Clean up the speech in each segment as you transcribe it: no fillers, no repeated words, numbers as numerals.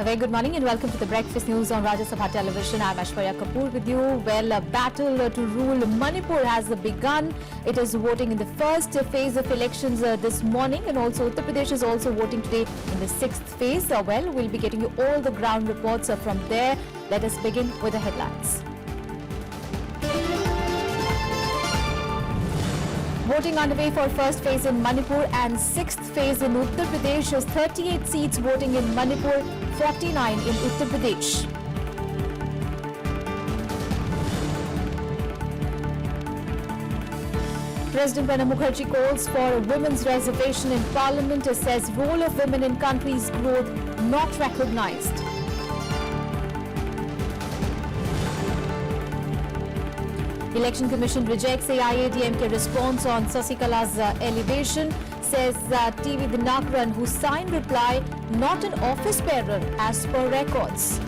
A very good morning and welcome to the Breakfast News on Rajya Sabha Television. I'm Aishwarya Kapoor with you. Well, a battle to rule Manipur has begun. It is voting in the first phase of elections this morning, and also Uttar Pradesh is also voting today in the sixth phase. Well, we'll be getting you all the ground reports from there. Let us begin with the headlines. Voting underway for first phase in Manipur and sixth phase in Uttar Pradesh. 38 seats voting in Manipur, 49 in Uttar Pradesh. President Pranab Mukherjee calls for a women's reservation in Parliament. Says role of women in country's growth not recognized. Election Commission rejects AIADMK response on Sasikala's elevation. Says TV Dinakaran, who signed reply, not an office bearer as per records.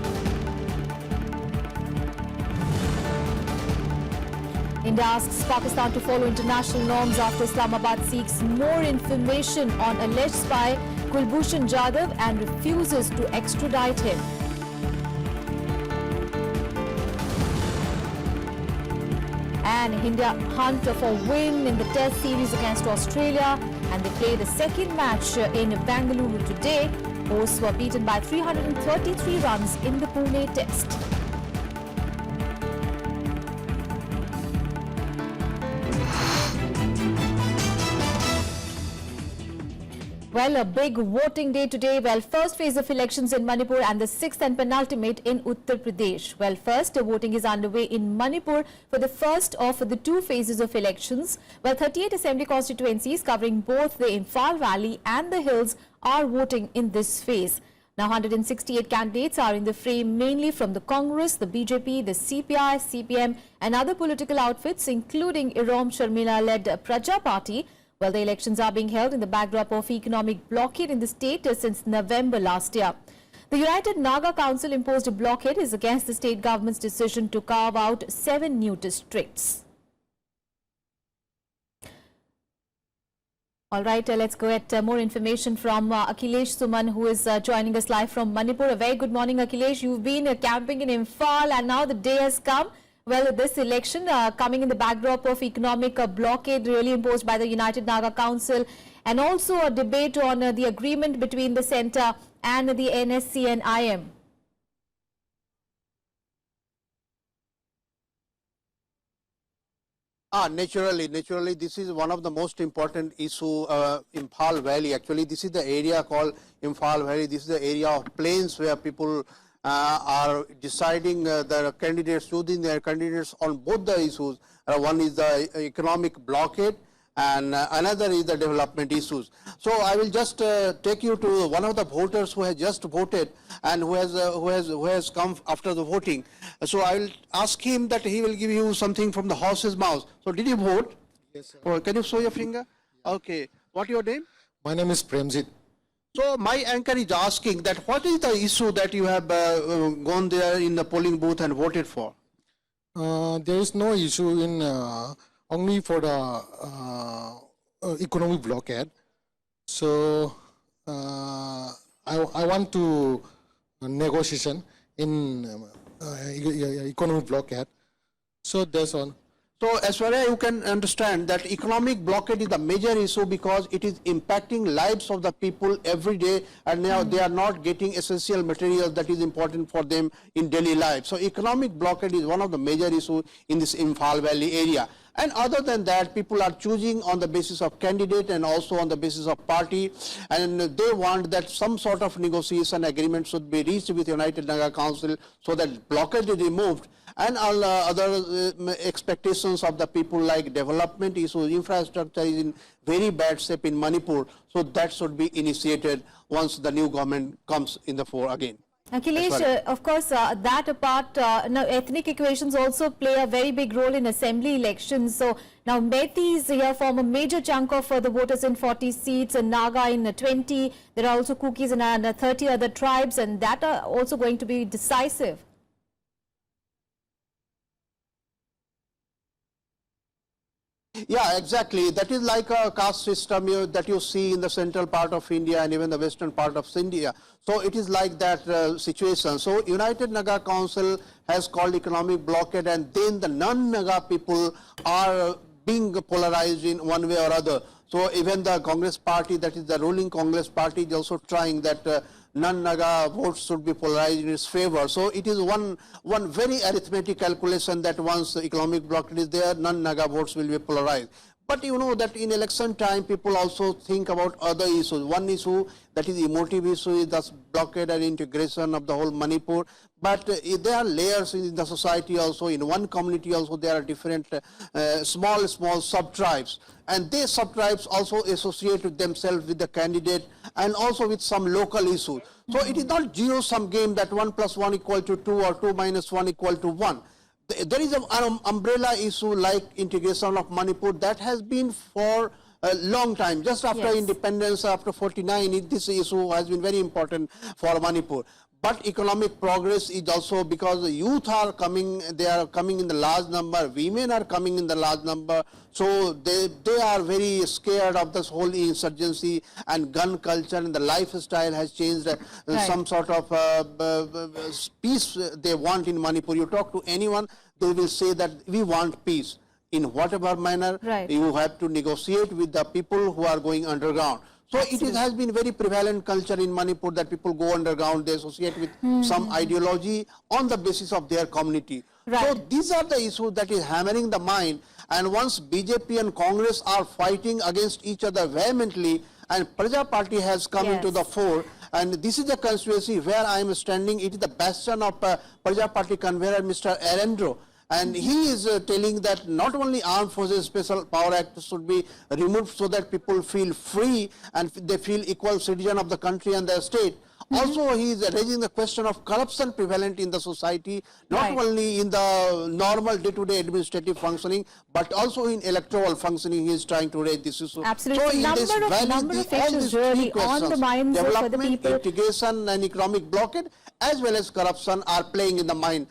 India asks Pakistan to follow international norms after Islamabad seeks more information on alleged spy Kulbhushan Jadhav and refuses to extradite him. And India hunt for win in the Test series against Australia, and they play the second match in Bengaluru today. Hosts were beaten by 333 runs in the Pune Test. Well, a big voting day today. Well, first phase of elections in Manipur and the sixth and penultimate in Uttar Pradesh. Well, first, voting is underway in Manipur for the first of the two phases of elections. Well, 38 assembly constituencies covering both the Imphal Valley and the hills are voting in this phase. Now, 168 candidates are in the frame, mainly from the Congress, the BJP, the CPI, CPM and other political outfits, including Irom Sharmila-led Praja Party. Well, the elections are being held in the backdrop of economic blockade in the state since November last year. The United Naga Council imposed a blockade is against the state government's decision to carve out 7 new districts. All right, let's go at more information from Akilesh Suman, who is joining us live from Manipur. A very good morning, Akilesh. You've been camping in Imphal and now the day has come. Well, this election coming in the backdrop of economic blockade really imposed by the United Naga Council, and also a debate on the agreement between the centre and the NSC and IM. Naturally, this is one of the most important issue Imphal Valley. Actually, this is the area called Imphal Valley. This is the area of plains where people are deciding the candidates, choosing their candidates on both the issues. One is the economic blockade and another is the development issues. So I will just take you to one of the voters who has just voted and who has come after the voting. So I will ask him that he will give you something from the horse's mouth. So did you vote? Yes, sir. Oh, can you show your finger? Okay. What your name? My name is Premjit. So my anchor is asking that what is the issue that you have gone there in the polling booth and voted for? There is no issue in only for the economic blockade. So I want to negotiation in economic blockade. So that's all. So as far as you can understand that economic blockade is a major issue because it is impacting lives of the people every day, and now they are not getting essential materials that is important for them in daily life. So economic blockade is one of the major issues in this Imphal Valley area. And other than that, people are choosing on the basis of candidate and also on the basis of party, and they want that some sort of negotiation agreement should be reached with United Naga Council so that blockade is removed, and all other expectations of the people like development issues, infrastructure is in very bad shape in Manipur, so that should be initiated once the new government comes in the fore again. Akilesh, of course, that apart, now ethnic equations also play a very big role in assembly elections. So now Metis here form a major chunk of the voters in 40 seats, and Naga in 20. There are also Kukis and 30 other tribes, and that are also going to be decisive. Yeah, exactly. That is like a caste system that you see in the central part of India and even the western part of India. So it is like that situation. So United Naga Council has called economic blockade, and then the non-Naga people are being polarized in one way or other. So even the Congress party, that is the ruling Congress party, is also trying that non-Naga votes should be polarized in its favor. So it is one very arithmetic calculation that once the economic blockade is there, non-Naga votes will be polarized. But you know that in election time, people also think about other issues. One issue that is emotive issue is the blockade and integration of the whole Manipur. But there are layers in the society also. In one community also there are different small sub-tribes. And these sub-tribes also associate with themselves with the candidate and also with some local issues. So it is not zero-sum game that 1 + 1 = 2 or 2 - 1 = 1. There is an umbrella issue like integration of Manipur that has been for a long time. Just after independence, after 49, this issue has been very important for Manipur. But economic progress is also because the youth are coming, they are coming in the large number, women are coming in the large number, so they are very scared of this whole insurgency and gun culture, and the lifestyle has changed. Some sort of peace they want in Manipur. You talk to anyone, they will say that we want peace. In whatever manner, you have to negotiate with the people who are going underground. So it has been very prevalent culture in Manipur that people go underground, they associate with some ideology on the basis of their community. So these are the issues that is hammering the mind, and once BJP and Congress are fighting against each other vehemently, and Praja Party has come into the fore, and this is the constituency where I am standing. It is the bastion of Praja Party convener Mr. Arendro. And he is telling that not only Armed Forces Special Power Act should be removed so that people feel free and they feel equal citizen of the country and the state. Also, he is raising the question of corruption prevalent in the society, not only in the normal day-to-day administrative functioning, but also in electoral functioning. He is trying to raise this issue. Absolutely. So number of issues really on the minds of the people. Integration and economic blockade as well as corruption are playing in the mind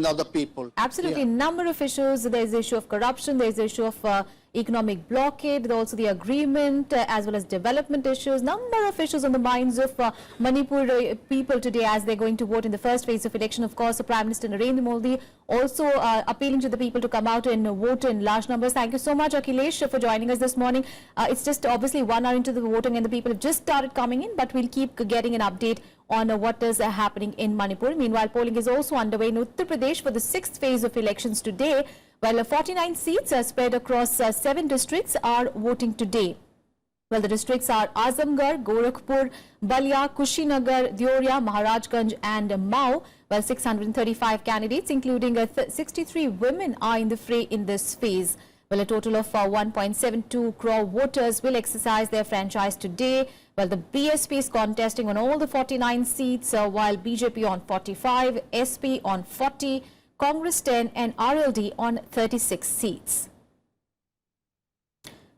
of the people. Absolutely. Number of issues. There is the issue of corruption, there is the issue of economic blockade, there also the agreement as well as development issues. Number of issues on the minds of Manipur people today as they're going to vote in the first phase of election. Of course, the Prime Minister Narendra Modi also appealing to the people to come out and vote in large numbers. Thank you so much, Akilesh, for joining us this morning. It's just obviously 1 hour into the voting and the people have just started coming in, but we'll keep getting an update on what is happening in Manipur. Meanwhile, polling is also underway in Uttar Pradesh for the 6th phase of elections today, while 49 seats are spread across 7 districts are voting today. Well, the districts are Azamgarh, Gorakhpur, Balia, Kushinagar, Deoria, Maharajganj and Mao, while 635 candidates, including 63 women, are in the fray in this phase. Well, a total of 1.72 crore voters will exercise their franchise today. Well, the BSP is contesting on all the 49 seats, while BJP on 45, SP on 40, Congress 10 and RLD on 36 seats.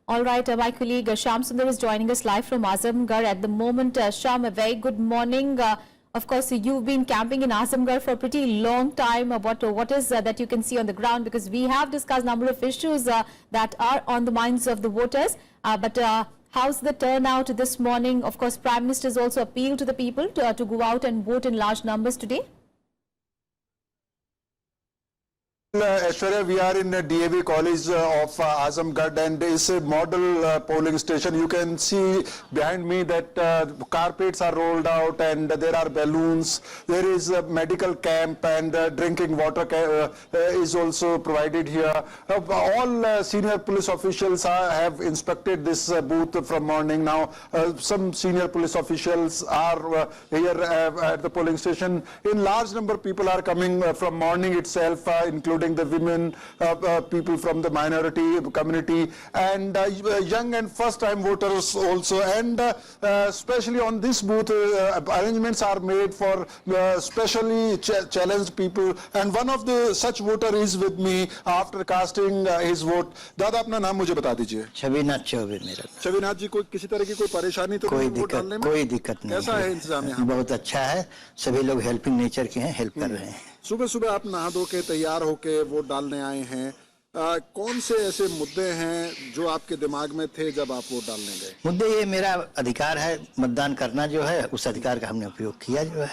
All right, my colleague Shyam Sundar is joining us live from Azamgarh at the moment. Shyam, a very good morning. Of course, you've been camping in Azamgarh for a pretty long time. What is that you can see on the ground? Because we have discussed a number of issues that are on the minds of the voters. But how's the turnout this morning? Of course, Prime Minister has also appealed to the people to go out and vote in large numbers today. Aishwarya, we are in DAV College of Azamgarh, and it's a model polling station. You can see behind me that carpets are rolled out and there are balloons. There is a medical camp and drinking water is also provided here. All senior police officials have inspected this booth from morning. Now, some senior police officials are here at the polling station. In large number, people are coming from morning itself, including the women, people from the minority community, and young and first-time voters also. And especially on this booth, arrangements are made for specially challenged people. And one of the such voter is with me after casting his vote. दादा, अपना नाम मुझे बता दीजिए. छविनाथ चौबे मेरा. छविनाथ जी, कोई किसी तरह की कोई परेशानी तो नहीं वोट डालने में? कोई दिक्कत नहीं. कैसा है इंतजाम यहाँ? बहुत अच्छा है. सभी लोग हेल्पिंग नेचर के हैं, हेल्प कर रहे हैं. सुबह सुबह आप नहा धो के तैयार होके वोट डालने आए हैं. कौन से ऐसे मुद्दे हैं जो आपके दिमाग में थे जब आप वोट डालने गए? मुद्दे ये मेरा अधिकार है मतदान करना जो है उस अधिकार का हमने उपयोग किया जो है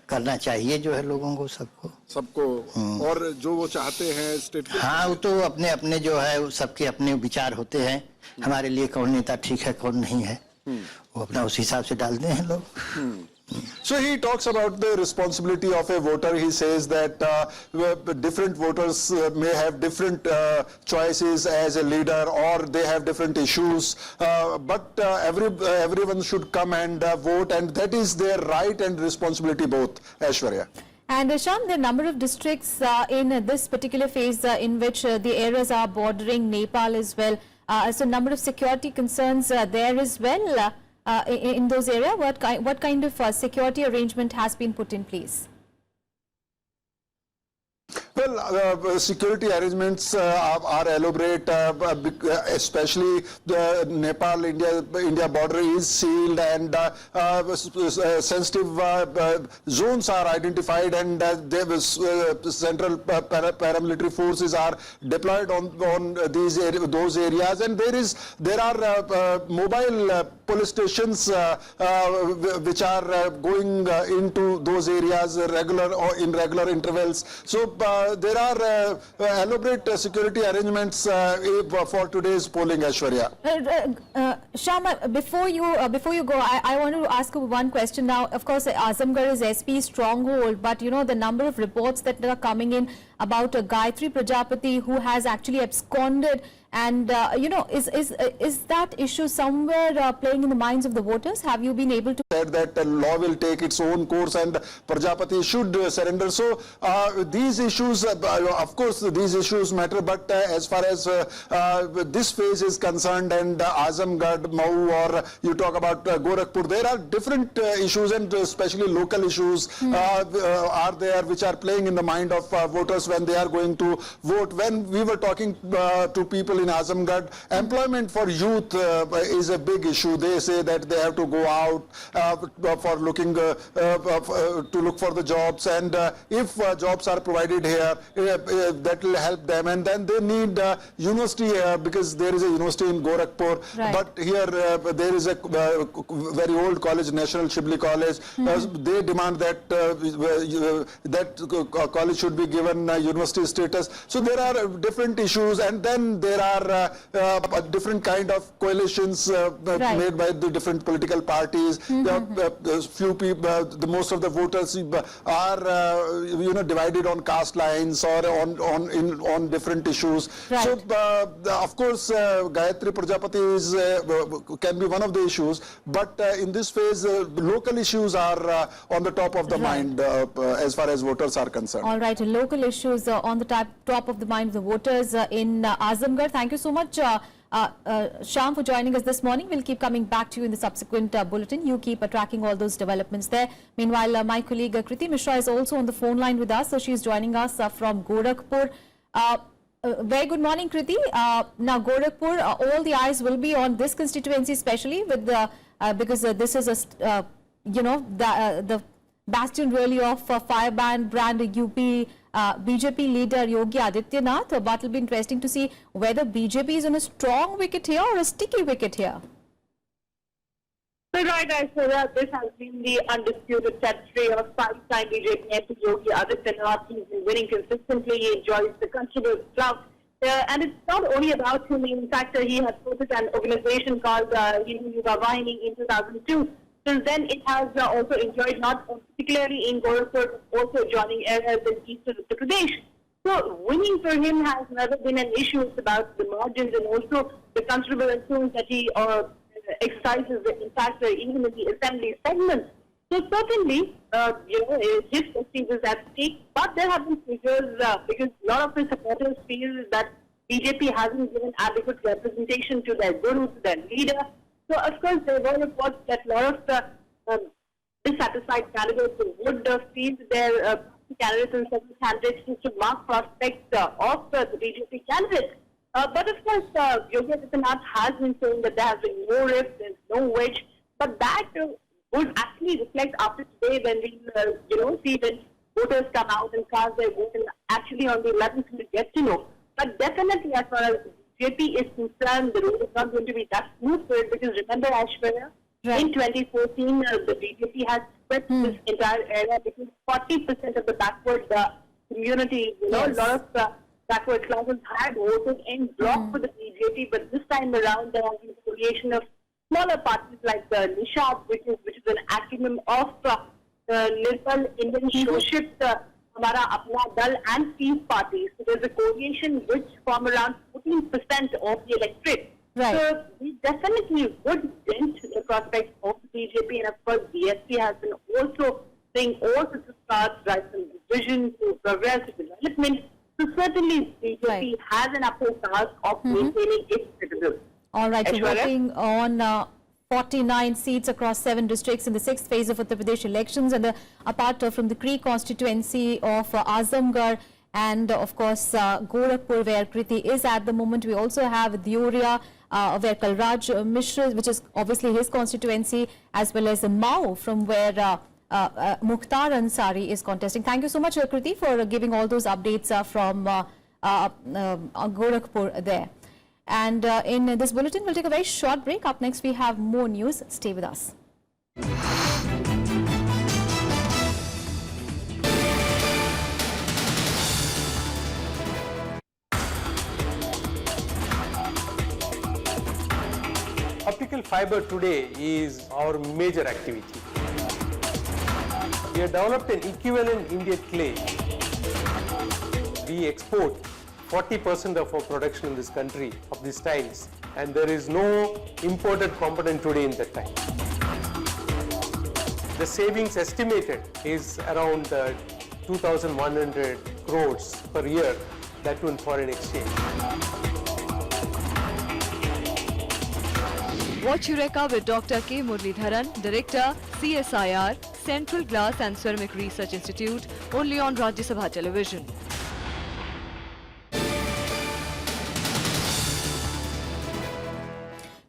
करना चाहिए जो है लोगों को सबको और जो वो चाहते हैं स्टेट के हाँ वो तो अपने अपने जो है सबके अपने विचार होते हैं हमारे लिए कौन नेता ठीक है कौन नहीं है वो अपना उस हिसाब से डालते हैं लोग So he talks about the responsibility of a voter. He says that different voters may have different choices as a leader, or they have different issues. But everyone should come and vote, and that is their right and responsibility both. Aishwarya. And Sham, there are a number of districts in this particular phase in which the areas are bordering Nepal as well. So number of security concerns there as well. In those areas, what kind of security arrangement has been put in place? Well, security arrangements are elaborate, especially the Nepal-India border is sealed and sensitive zones are identified, and central paramilitary forces are deployed on those areas, and there are mobile police stations which are going into those areas in regular intervals. So there are elaborate security arrangements for today's polling, Aishwarya. Shyam, before you go, I want to ask you one question now. Of course, Azamgarh is SP's stronghold, but you know the number of reports that are coming in about Gayatri Prajapati who has actually absconded, and you know, is that issue somewhere playing in the minds of the voters? Have you been able to said that the law will take its own course and Prajapati should surrender? So these issues, of course, these issues matter, but as far as this phase is concerned, and Azamgarh, Mau, or you talk about Gorakhpur, there are different issues, and especially local issues are there which are playing in the mind of voters when they are going to vote. When we were talking to people in Azamgarh, employment for youth is a big issue. They say that they have to go out for looking to look for the jobs, and if jobs are provided here, that will help them. And then they need university here, because there is a university in Gorakhpur, but here there is a very old college, National Shibli College. They demand that that college should be given university status. So there are different issues, and then there are different kind of coalitions made by the different political parties. Few people, most of the voters are divided on caste lines or on different issues. So of course Gayatri Prajapati can be one of the issues, but in this phase local issues are on the top of the mind as far as voters are concerned. All right, local issues on the top of the mind of the voters in Azamgarh. Thank you so much, Shyam, for joining us this morning. We'll keep coming back to you in the subsequent bulletin. You keep tracking all those developments there. Meanwhile, my colleague Kriti Mishra is also on the phone line with us. So she's joining us from Gorakhpur. Very good morning, Kriti. Now, Gorakhpur, all the eyes will be on this constituency, especially with the because this is a the bastion really of firebrand brand UP BJP leader Yogi Adityanath. But it'll be interesting to see whether BJP is on a strong wicket here or a sticky wicket here. So right, Aishwarya, this has been the undisputed territory of five-time BJP MP Yogi Adityanath. He's been winning consistently. He enjoys the considerable clout. And it's not only about him. In fact, he has started an organization called Yuva Vahini in 2002. Since then, it has also enjoyed, not particularly in Gorakhpur, also joining areas in eastern Uttar Pradesh. So winning for him has never been an issue. It's about the margins and also the considerable influence that he exercises, in fact, even in the assembly segment. So certainly, his prestige is at stake. But there have been figures because a lot of his supporters feel that BJP hasn't given adequate representation to their guru, to their leader. So, of course, there were reports that a lot of dissatisfied candidates would feel their candidates and several candidates to mark prospects of the BJP candidate. But, of course, Yogi Adityanath has been saying that there has been no rift, there's no wedge. But that would actually reflect after today when we, see that voters come out and cast their vote, and actually on the 11th we get to know. But definitely, as far as BJP is concerned, the road is not going to be that smooth for it, because remember, Aishwarya, Right. in 2014, the BJP had swept this entire area because 40% of the backward community, a lot of backward classes had voted in bloc for the BJP, but this time around there has been creation of smaller parties like the Nishad, which is an acronym of the Nirbal Indian Shoshic Hamara Apna Dal and Peace parties. So there's a coalition which form around 14% of the electorate. Right. So we definitely would dent the prospects of the BJP, and of course BSP has been also saying all sorts of stars, right from vision to progress to development. So certainly BJP has an uphill task of maintaining its citizens. All right, so Aishwarya? voting on 49 seats across 7 districts in the 6th phase of Uttar Pradesh elections, and apart from the Kree constituency of Azamgarh and of course Gorakhpur, where Kriti is at the moment. We also have Dioria, where Kalraj Mishra, which is obviously his constituency, as well as Mao, from where Mukhtar Ansari is contesting. Thank you so much, Kriti, for giving all those updates from Gorakhpur there. And in this bulletin, we'll take a very short break. Up next, we have more news. Stay with us. Optical fiber today is our major activity. We have developed an equivalent Indian clay. We export 40% of our production in this country of these tiles, and there is no imported component today in that tile. The savings estimated is around 2,100 crores per year, that too in foreign exchange. Watch Eureka with Dr. K. Muralidharan, Director, CSIR, Central Glass and Ceramic Research Institute, only on Rajya Sabha television.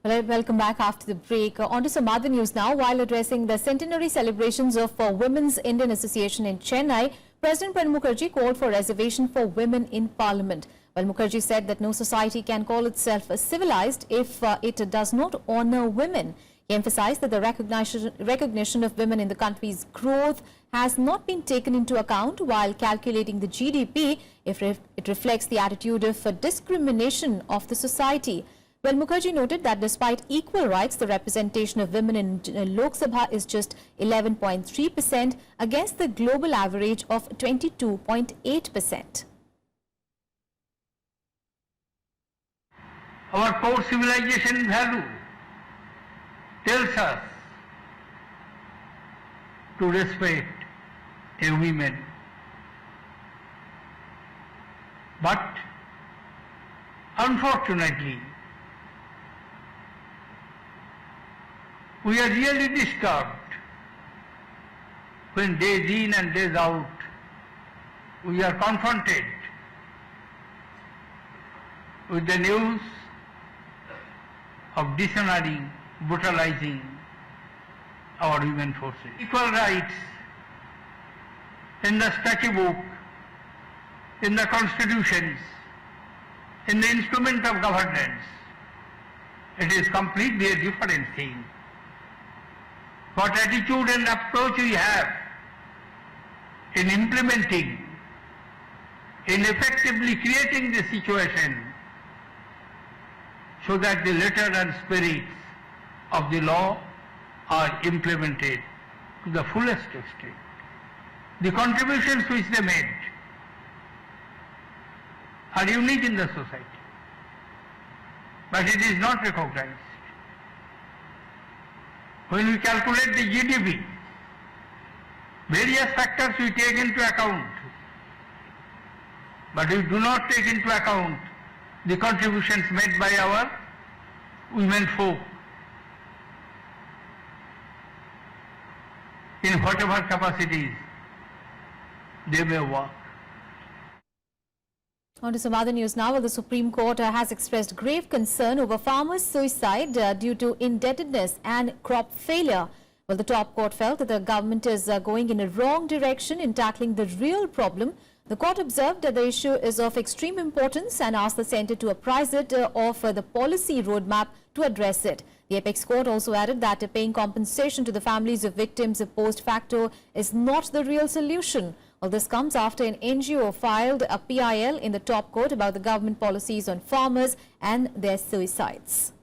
Well, welcome back after the break. On to some other news now. While addressing the centenary celebrations of Women's Indian Association in Chennai, President Pranab Mukherjee called for reservation for women in Parliament. Well, Mukherjee said that no society can call itself civilized if it does not honour women. He emphasised that the recognition of women in the country's growth has not been taken into account while calculating the GDP if it reflects the attitude of discrimination of the society. Well, Mukherjee noted that despite equal rights, the representation of women in Lok Sabha is just 11.3% against the global average of 22.8%. Our core civilization value tells us to respect a woman. But unfortunately, we are really disturbed when days in and days out we are confronted with the news of dishonoring, brutalizing our women forces. Equal rights in the statute book, in the constitutions, in the instrument of governance, it is completely a different thing. What attitude and approach we have in implementing, in effectively creating the situation so that the letter and spirit of the law are implemented to the fullest extent. The contributions which they made are unique in the society, but it is not recognized. When we calculate the GDP, various factors we take into account, but we do not take into account the contributions made by our women folk in whatever capacities they may work. On to some other news now. Well, the Supreme Court has expressed grave concern over farmers' suicide due to indebtedness and crop failure. Well, the top court felt that the government is going in a wrong direction in tackling the real problem, The court observed that the issue is of extreme importance and asked the centre to apprise it of the policy roadmap to address it. The apex court also added that paying compensation to the families of victims post facto is not the real solution. All this comes after an NGO filed a PIL in the top court about the government policies on farmers and their suicides.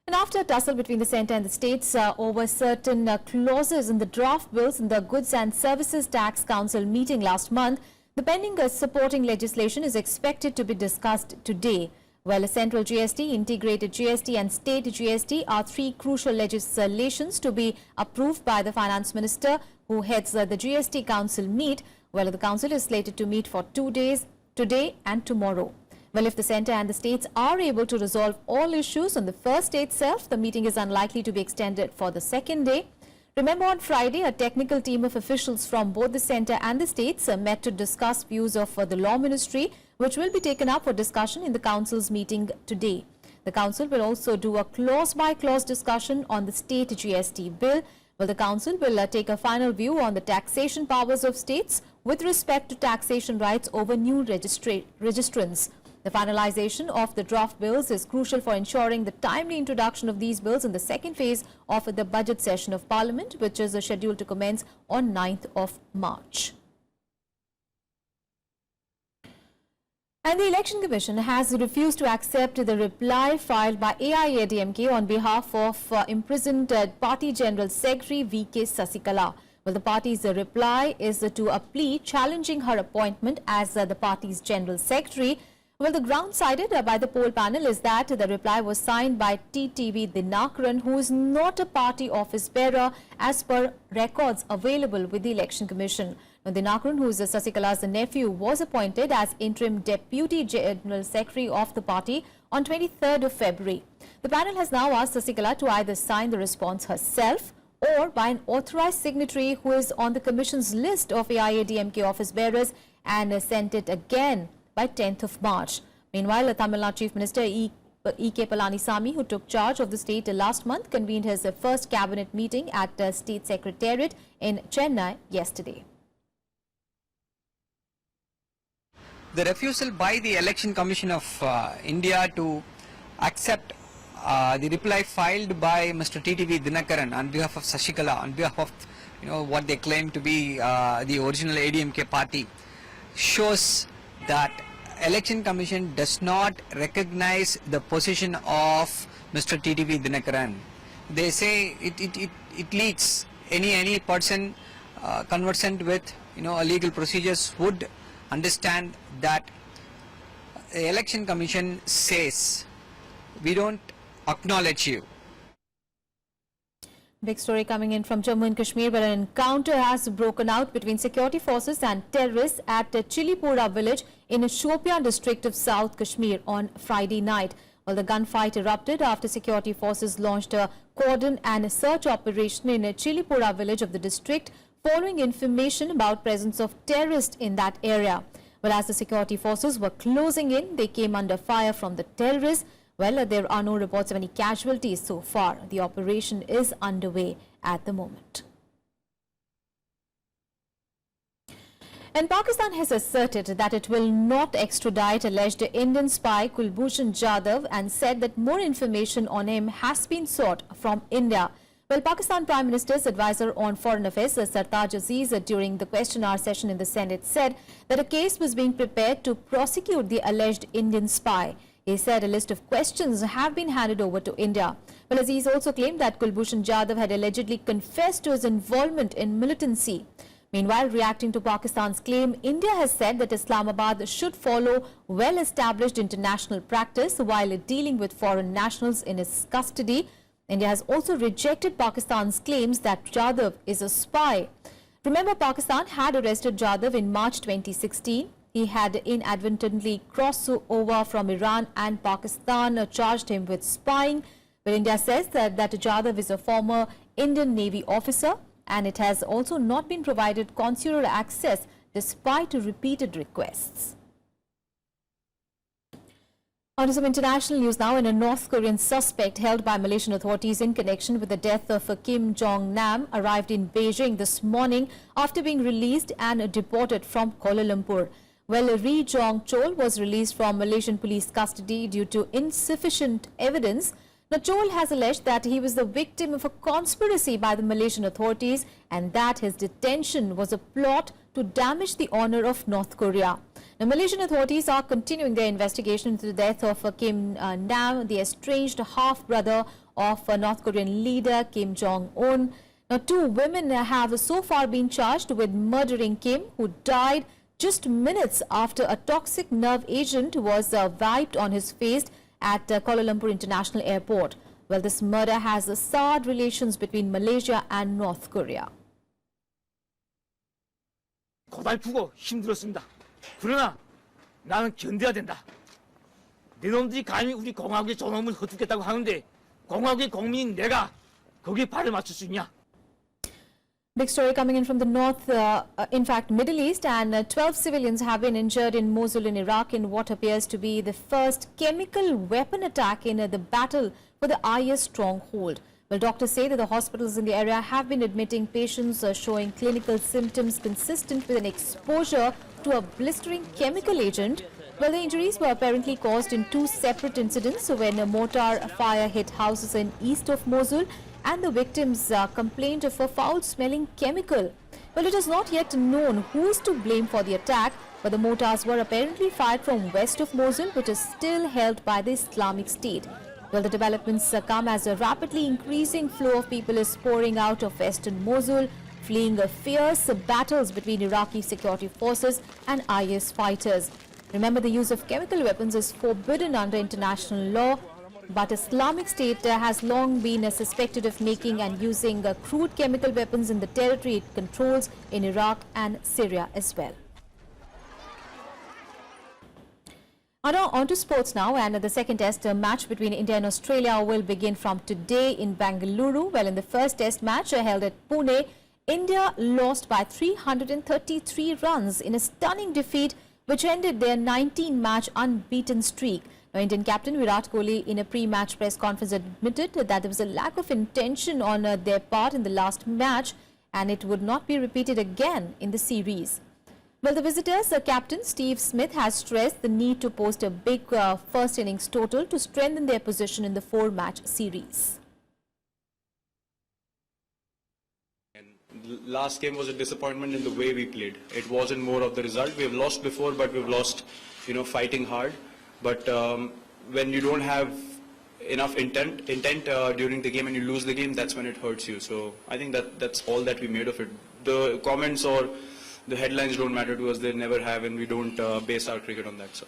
And after a tussle between the centre and the states over certain clauses in the draft bills in the Goods and Services Tax Council meeting last month, the pending supporting legislation is expected to be discussed today. Well, a central GST, integrated GST and state GST are three crucial legislations to be approved by the Finance Minister who heads the GST Council meet. Well, the Council is slated to meet for 2 days, today and tomorrow. Well, if the centre and the states are able to resolve all issues on the first day itself, the meeting is unlikely to be extended for the second day. Remember, on Friday, a technical team of officials from both the centre and the states met to discuss views of the Law Ministry, which will be taken up for discussion in the Council's meeting today. The Council will also do a clause-by-clause discussion on the state GST bill. Well, the Council will take a final view on the taxation powers of states with respect to taxation rights over new registrants. The finalization of the draft bills is crucial for ensuring the timely introduction of these bills in the second phase of the budget session of Parliament, which is scheduled to commence on 9th of March. And the Election Commission has refused to accept the reply filed by AIADMK on behalf of imprisoned Party General Secretary V.K. Sasikala. Well, the party's reply is to a plea challenging her appointment as the party's General Secretary. Well, the ground cited by the poll panel is that the reply was signed by TTV Dinakaran, who is not a party office bearer as per records available with the Election Commission. Now, Dinakaran, who is Sasikala's nephew, was appointed as interim Deputy General Secretary of the party on 23rd of February. The panel has now asked Sasikala to either sign the response herself or by an authorized signatory who is on the Commission's list of AIADMK office bearers and sent it again by 10th of March. Meanwhile, Tamil Nadu Chief Minister E.K. Palanisamy, who took charge of the state last month, convened his first cabinet meeting at State Secretariat in Chennai yesterday. The refusal by the Election Commission of India to accept the reply filed by Mr. TTV Dinakaran on behalf of Sasikala, on behalf of what they claim to be the original ADMK party, shows that Election Commission does not recognize the position of Mr. TTV Dinakaran. They say it leaks. Any person conversant with legal procedures would understand that the Election Commission says we don't acknowledge you. Big story coming in from Jammu and Kashmir, where an encounter has broken out between security forces and terrorists at Chilipura village in Shopian district of South Kashmir on Friday night. Well, the gunfight erupted after security forces launched a cordon and search operation in Chilipura village of the district following information about presence of terrorists in that area. Well, as the security forces were closing in, they came under fire from the terrorists. Well, there are no reports of any casualties so far. The operation is underway at the moment. And Pakistan has asserted that it will not extradite alleged Indian spy Kulbhushan Jadhav and said that more information on him has been sought from India. Well, Pakistan Prime Minister's advisor on foreign affairs, Sartaj Aziz, during the question hour session in the Senate, said that a case was being prepared to prosecute the alleged Indian spy. He said a list of questions have been handed over to India. Well, Aziz also claimed that Kulbhushan Jadhav had allegedly confessed to his involvement in militancy. Meanwhile, reacting to Pakistan's claim, India has said that Islamabad should follow well-established international practice while dealing with foreign nationals in its custody. India has also rejected Pakistan's claims that Jadhav is a spy. Remember, Pakistan had arrested Jadhav in March 2016. He had inadvertently crossed over from Iran and Pakistan charged him with spying. But India says that Jadhav is a former Indian Navy officer and it has also not been provided consular access despite repeated requests. On to some international news now. A North Korean suspect held by Malaysian authorities in connection with the death of Kim Jong-nam arrived in Beijing this morning after being released and deported from Kuala Lumpur. Well, Ri Jong-chol was released from Malaysian police custody due to insufficient evidence. Now, Chol has alleged that he was the victim of a conspiracy by the Malaysian authorities and that his detention was a plot to damage the honor of North Korea. The Malaysian authorities are continuing their investigation into the death of Kim Nam, the estranged half-brother of North Korean leader Kim Jong-un. Now, 2 women have so far been charged with murdering Kim, who died just minutes after a toxic nerve agent was wiped on his face at Kuala Lumpur International Airport. Well, this murder has soured relations between Malaysia and North Korea. 고달프고 힘들었습니다. 그러나 나는 견뎌야 된다. 네놈들이 감히 우리 공화국의 존엄을 헛죽겠다고 하는데 공화국의 국민인 내가 거기에 발을 맞출 수 있냐? Big story coming in from the north, in fact Middle East, and 12 civilians have been injured in Mosul in Iraq in what appears to be the first chemical weapon attack in the battle for the IS stronghold. Well, doctors say that the hospitals in the area have been admitting patients showing clinical symptoms consistent with an exposure to a blistering chemical agent. Well, the injuries were apparently caused in 2 separate incidents when a mortar fire hit houses in east of Mosul and the victims complained of a foul-smelling chemical. Well, it is not yet known who is to blame for the attack, but the mortars were apparently fired from west of Mosul, which is still held by the Islamic State. Well, the developments come as a rapidly increasing flow of people is pouring out of western Mosul, fleeing fierce battles between Iraqi security forces and IS fighters. Remember, the use of chemical weapons is forbidden under international law, but Islamic State has long been suspected of making and using crude chemical weapons in the territory it controls in Iraq and Syria as well. On to sports now, and the second test match between India and Australia will begin from today in Bengaluru. Well, in the first test match held at Pune, India lost by 333 runs in a stunning defeat which ended their 19-match unbeaten streak. Now, Indian captain Virat Kohli in a pre-match press conference admitted that there was a lack of intention on their part in the last match and it would not be repeated again in the series. Well, the visitors' captain Steve Smith has stressed the need to post a big first innings total to strengthen their position in the 4-match series. Last game was a disappointment in the way we played. It wasn't more of the result. We have lost before, but we've lost, fighting hard. But when you don't have enough intent during the game and you lose the game, that's when it hurts you. So I think that's all that we made of it. The comments or the headlines don't matter to us. They never have, and we don't base our cricket on that. So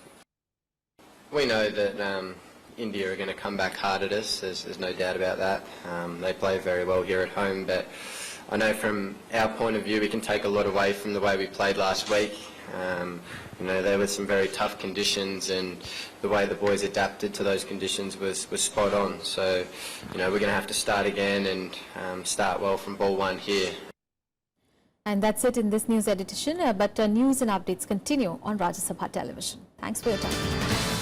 we know that India are going to come back hard at us. There's no doubt about that. They play very well here at home, but I know from our point of view we can take a lot away from the way we played last week. There were some very tough conditions and the way the boys adapted to those conditions was spot on. So, we're going to have to start again and start well from ball 1 here. And that's it in this news edition, but news and updates continue on Rajya Sabha television. Thanks for your time.